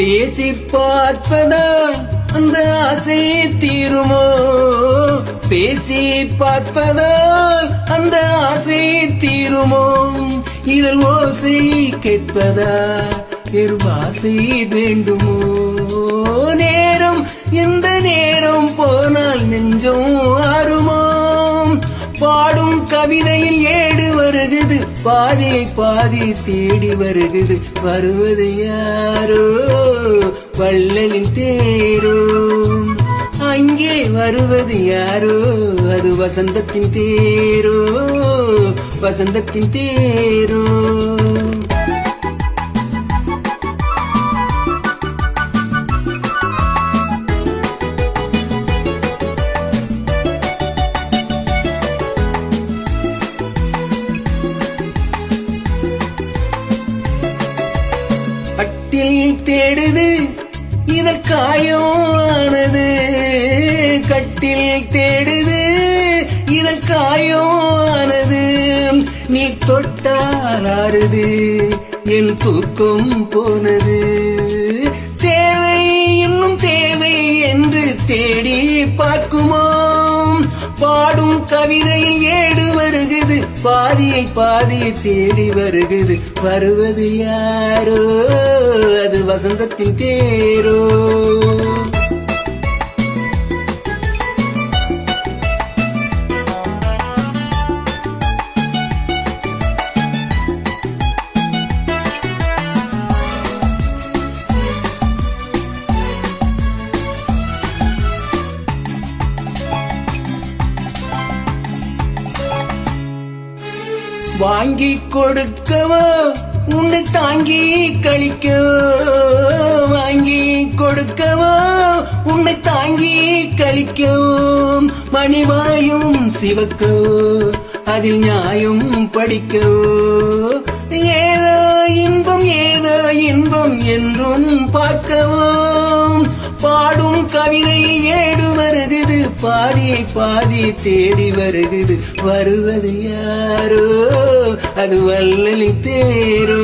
பேசி பார்ப்பதால் அந்த ஆசை தீருமோ? பேசி பார்ப்பதால் அந்த ஆசை தீருமோ? இதழ் ஓசை கேட்பதா வேறு ஆசை வேண்டுமோ? நேரம் இந்த நேரம் போனால் நெஞ்சம் ஆறுமோ? பாடும் கவிதையில் ஏடு வருகுது, பாதியை பாதி தேடி வருகுது. வருவது யாரோ வள்ளலின் தேரோ, அங்கே வருவது யாரோ அது வசந்தத்தின் தேரோ, வசந்தத்தின் தேரோ. கட்டில் தேடுது இதழ் காயானது, கட்டில் தேடுது இதழ் காயானது. நீ தொட்டால் ஆறுது என் தூக்கம் போனது. தேவை இன்னும் தேவை என்று தேடி பார்க்குமோ? பாடும் கவிதையில் ஏடு வருகுது, பாதியை பாதியை தேடி வருகுது. வருவது யாரோ அது வசந்தத்தின் தேரோ. வாங்கி கொடுக்கவோ உன்னை தாங்கி கழிக்கவோ? வாங்கி கொடுக்கவோ உன்னை தாங்கி கழிக்கவோ? மணிவாயும் சிவக்கவோ அதில் நியாயம் படிக்கவோ? ஏதோ இன்பம் என்றும் பார்க்கவோ? பாடும் கவிதையில் ஏடு வருகுது, பாதியை பாதி தேடி வருகுது. வருவது யாரோ அது வள்ளலின் தேரோ.